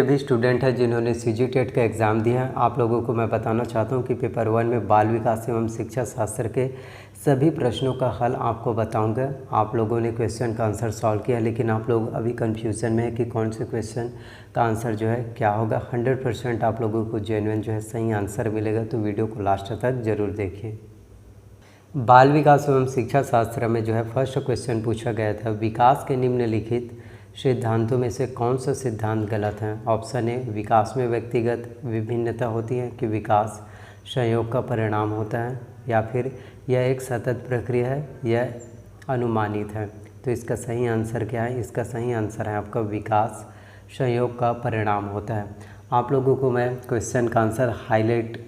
भी स्टूडेंट हैं जिन्होंने सीजी टेट का एग्ज़ाम दिया है, आप लोगों को मैं बताना चाहता हूं कि पेपर 1 में बाल विकास एवं शिक्षा शास्त्र के सभी प्रश्नों का हल आपको बताऊंगा। आप लोगों ने क्वेश्चन का आंसर सॉल्व किया, लेकिन आप लोग अभी कन्फ्यूज़न में है कि कौन से क्वेश्चन का आंसर जो है क्या होगा। 100% आप लोगों को जेन्युइन जो है सही आंसर मिलेगा, तो वीडियो को लास्ट तक ज़रूर देखिए। बाल विकास एवं शिक्षा शास्त्र में जो है फर्स्ट क्वेश्चन पूछा गया था, विकास के निम्नलिखित सिद्धांतों में से कौन सा सिद्धांत गलत है। ऑप्शन ए, विकास में व्यक्तिगत विभिन्नता होती है कि विकास संयोग का परिणाम होता है, या फिर यह एक सतत प्रक्रिया है, यह अनुमानित है। तो इसका सही आंसर क्या है? इसका सही आंसर है आपका विकास संयोग का परिणाम होता है। आप लोगों को मैं क्वेश्चन का आंसर हाईलाइट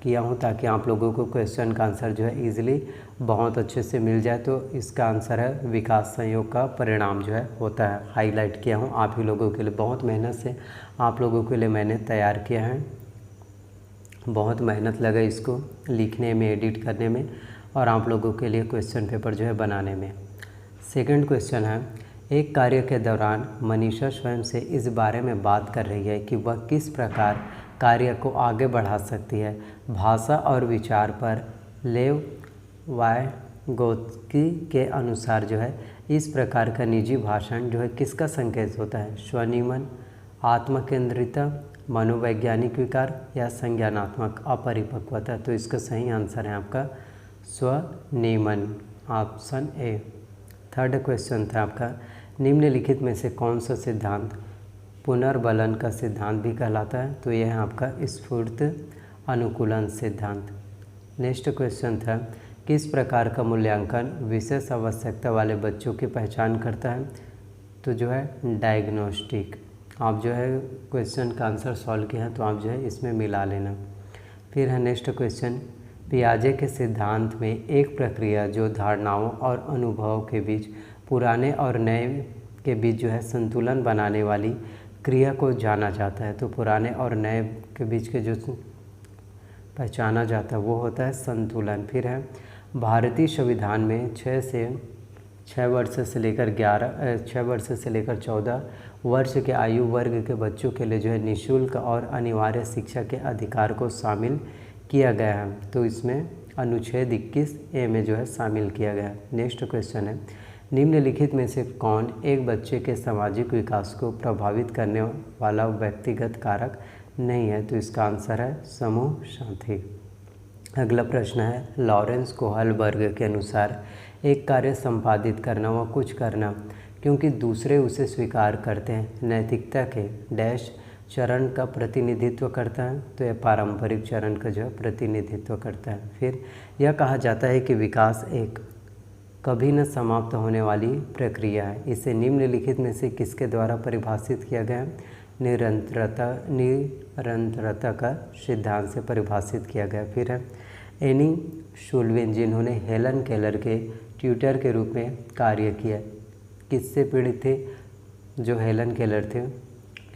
किया हूँ ताकि आप लोगों को क्वेश्चन का आंसर जो है ईजिली बहुत अच्छे से मिल जाए। तो इसका आंसर है विकास संयोग का परिणाम जो है होता है। हाईलाइट किया हूँ आप ही लोगों के लिए, बहुत मेहनत से आप लोगों के लिए मैंने तैयार किया है। बहुत मेहनत लगा इसको लिखने में, एडिट करने में और आप लोगों के लिए क्वेश्चन पेपर जो है बनाने में। सेकंड क्वेश्चन है, एक कार्य के दौरान मनीषा स्वयं से इस बारे में बात कर रही है कि वह किस प्रकार कार्य को आगे बढ़ा सकती है। भाषा और विचार पर लेव वायगोत्स्की के अनुसार जो है इस प्रकार का निजी भाषण जो है किसका संकेत होता है। स्वनियमन, आत्मकेंद्रिता, मनोवैज्ञानिक विकार या संज्ञानात्मक अपरिपक्वता। तो इसका सही आंसर है आपका स्वनियमन, ऑप्शन ए। थर्ड क्वेश्चन था आपका, निम्नलिखित में से कौन सा सिद्धांत पुनर्बलन का सिद्धांत भी कहलाता है। तो यह है आपका स्फूर्त अनुकूलन सिद्धांत। नेक्स्ट क्वेश्चन था, किस प्रकार का मूल्यांकन विशेष आवश्यकता वाले बच्चों की पहचान करता है। तो जो है डायग्नोस्टिक। आप जो है क्वेश्चन का आंसर सॉल्व किया है तो आप जो है इसमें मिला लेना। फिर है नेक्स्ट क्वेश्चन, पियाजे के सिद्धांत में एक प्रक्रिया जो धारणाओं और अनुभवों के बीच, पुराने और नए के बीच जो है संतुलन बनाने वाली क्रिया को जाना जाता है। तो पुराने और नए के बीच के जो पहचाना जाता है वो होता है संतुलन। फिर है भारतीय संविधान में 6 वर्ष से लेकर 14 वर्ष के आयु वर्ग के बच्चों के लिए जो है निःशुल्क और अनिवार्य शिक्षा के अधिकार को शामिल किया गया है। तो इसमें अनुच्छेद 21A में जो है शामिल किया गया है। नेक्स्ट क्वेश्चन है, निम्नलिखित में से कौन एक बच्चे के सामाजिक विकास को प्रभावित करने वाला व्यक्तिगत कारक नहीं है। तो इसका आंसर है समूह साथी। अगला प्रश्न है, लॉरेंस कोहलबर्ग के अनुसार एक कार्य संपादित करना व कुछ करना क्योंकि दूसरे उसे स्वीकार करते हैं नैतिकता के डैश चरण का प्रतिनिधित्व करता है। तो यह पारंपरिक चरण का जो है प्रतिनिधित्व करता है। फिर यह कहा जाता है कि विकास एक कभी न समाप्त होने वाली प्रक्रिया है। इसे निम्नलिखित में से किसके द्वारा परिभाषित किया गया है। निरंतरता का सिद्धांत से परिभाषित किया गया। फिर है एनी शुल्विन, जिन्होंने हेलन केलर के ट्यूटर के रूप में कार्य किया, किससे पीड़ित थे। जो हेलन केलर थे,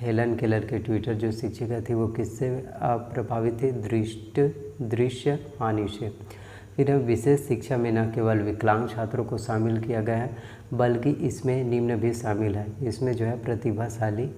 हेलन केलर के ट्यूटर जो शिक्षिका थी वो किससे प्रभावित थी, दृश्य हानि से। फिर विशेष शिक्षा में न केवल विकलांग छात्रों को शामिल किया गया है बल्कि इसमें निम्न भी शामिल है, इसमें जो है प्रतिभाशाली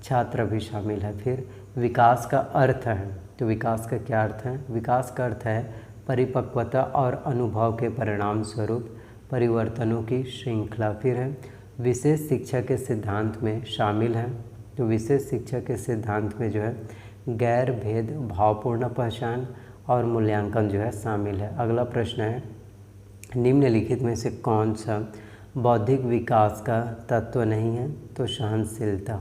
छात्र भी शामिल है। फिर विकास का अर्थ है, तो विकास का क्या अर्थ है। विकास का अर्थ है परिपक्वता और अनुभव के परिणाम स्वरूप परिवर्तनों की श्रृंखला। फिर है विशेष शिक्षा के सिद्धांत में शामिल है। तो विशेष शिक्षा के सिद्धांत में जो है गैर भेद भावपूर्ण पहचान और मूल्यांकन जो है शामिल है। अगला प्रश्न है, निम्नलिखित में से कौन सा बौद्धिक विकास का तत्व नहीं है। तो सहनशीलता।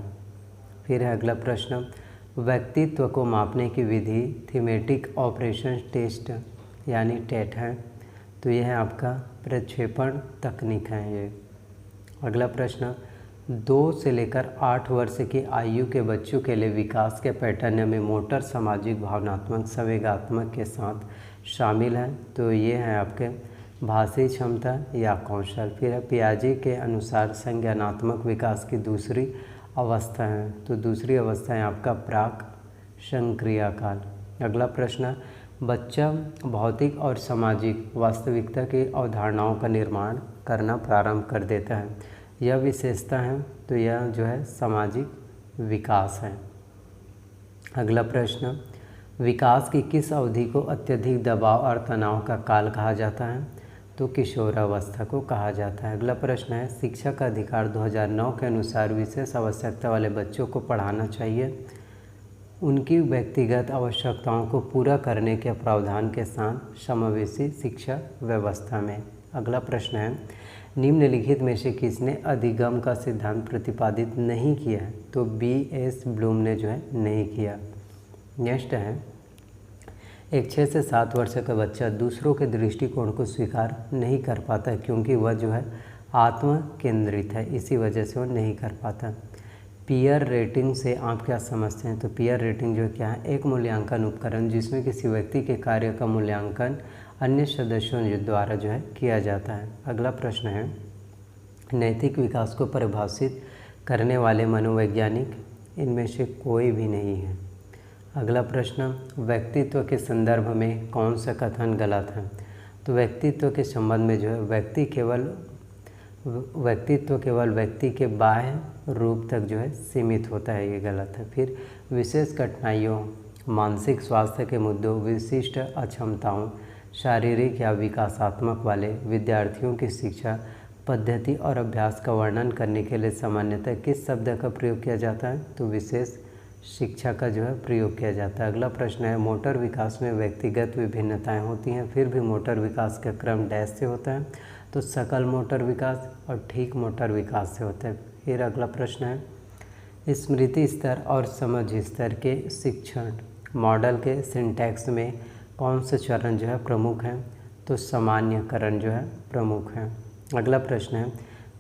फिर है अगला प्रश्न, व्यक्तित्व को मापने की विधि थीमेटिक ऑपरेशन टेस्ट यानी टेट है। तो यह है आपका प्रक्षेपण तकनीक है ये। अगला प्रश्न, 2 से लेकर 8 वर्ष की आयु के बच्चों के लिए विकास के पैटर्न में मोटर, सामाजिक, भावनात्मक, संवेगात्मक के साथ शामिल है। तो ये है आपके भाषी क्षमता या कौशल। फिर पियाजे के अनुसार संज्ञानात्मक विकास की दूसरी अवस्था है। तो दूसरी अवस्था है आपका प्राक संक्रिया काल। अगला प्रश्न, बच्चा भौतिक और सामाजिक वास्तविकता की अवधारणाओं का निर्माण करना प्रारंभ कर देता है। यह विशेषता है। तो यह जो है सामाजिक विकास है। अगला प्रश्न, विकास की किस अवधि को अत्यधिक दबाव और तनाव का काल कहा जाता है? तो किशोरावस्था को कहा जाता है। अगला प्रश्न है, शिक्षा का अधिकार 2009 के अनुसार विशेष आवश्यकता वाले बच्चों को पढ़ाना चाहिए उनकी व्यक्तिगत आवश्यकताओं को पूरा करने के प्रावधान के साथ समावेशी शिक्षा व्यवस्था में। अगला प्रश्न है, निम्नलिखित में से किसने अधिगम का सिद्धांत प्रतिपादित नहीं किया है? तो B.S. ब्लूम ने जो है नहीं किया। नेक्स्ट है, एक 6 से 7 वर्ष का बच्चा दूसरों के दृष्टिकोण को स्वीकार नहीं कर पाता क्योंकि वह जो है आत्म केंद्रित है, इसी वजह से वो नहीं कर पाता। पीयर रेटिंग से आप क्या समझते हैं? तो पीयर रेटिंग जो क्या है? एक मूल्यांकन उपकरण जिसमें किसी व्यक्ति के कार्य का मूल्यांकन अन्य सदस्यों द्वारा जो है किया जाता है। अगला प्रश्न है, नैतिक विकास को परिभाषित करने वाले मनोवैज्ञानिक इनमें से कोई भी नहीं है। अगला प्रश्न, व्यक्तित्व के संदर्भ में कौन सा कथन गलत है? तो व्यक्तित्व के संबंध में जो है व्यक्तित्व केवल व्यक्ति के बाह्य रूप तक जो है सीमित होता है, ये गलत है। फिर विशेष कठिनाइयों, मानसिक स्वास्थ्य के मुद्दों, विशिष्ट अक्षमताओं, शारीरिक या विकासात्मक वाले विद्यार्थियों की शिक्षा पद्धति और अभ्यास का वर्णन करने के लिए सामान्यतः किस शब्द का प्रयोग किया जाता है? तो विशेष शिक्षा का जो है प्रयोग किया जाता है। अगला प्रश्न है, मोटर विकास में व्यक्तिगत विभिन्नताएं होती हैं, फिर भी मोटर विकास का क्रम डैश से होता है? तो सकल मोटर विकास और ठीक मोटर विकास से होता है। फिर अगला प्रश्न है, स्मृति स्तर और समझ स्तर के शिक्षण मॉडल के सिंटैक्स में कौन से चरण जो है प्रमुख हैं? तो सामान्यकरण जो है प्रमुख है। अगला प्रश्न है,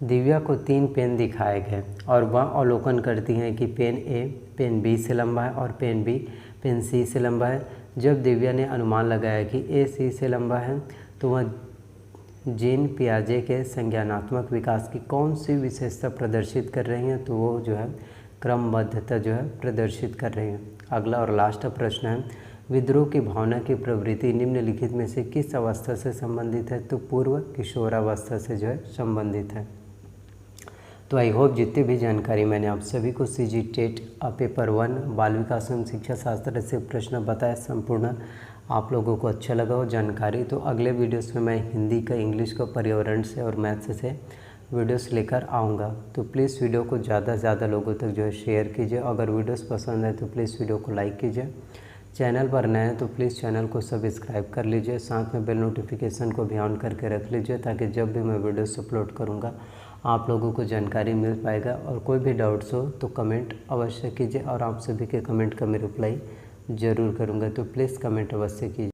दिव्या को 3 पेन दिखाए गए और वह अवलोकन करती हैं कि पेन ए पेन बी से लंबा है और पेन बी पेन सी से लंबा है। जब दिव्या ने अनुमान लगाया कि ए सी से लंबा है तो वह जीन पियाजे के संज्ञानात्मक विकास की कौन सी विशेषता प्रदर्शित कर रही हैं? तो वो जो है क्रमबद्धता जो है प्रदर्शित कर रही हैं। अगला और लास्ट प्रश्न है, विद्रोह की भावना की प्रवृत्ति निम्नलिखित में से किस अवस्था से संबंधित है? तो पूर्व किशोरावस्था से जो है संबंधित है। तो आई होप जितनी भी जानकारी मैंने आप सभी को CG टेट पेपर 1 बाल विकास एवं शिक्षा शास्त्र से प्रश्न बताया, संपूर्ण आप लोगों को अच्छा लगा हो जानकारी। तो अगले वीडियोस में मैं हिंदी का, इंग्लिश का, पर्यावरण से और मैथ्स से वीडियोस लेकर आऊँगा। तो प्लीज़ वीडियो को ज़्यादा से ज़्यादा लोगों तक जो है शेयर कीजिए। अगर वीडियोस पसंद है तो प्लीज़ वीडियो को लाइक कीजिए। चैनल पर नए हैं तो प्लीज़ चैनल को सब्सक्राइब कर लीजिए, साथ में बेल नोटिफिकेशन को भी ऑन करके रख लीजिए ताकि जब भी मैं वीडियोस अपलोड करूँगा आप लोगों को जानकारी मिल पाएगा। और कोई भी डाउट्स हो तो कमेंट अवश्य कीजिए और आप सभी के कमेंट का मैं रिप्लाई ज़रूर करूँगा। तो प्लीज़ कमेंट अवश्य कीजिए।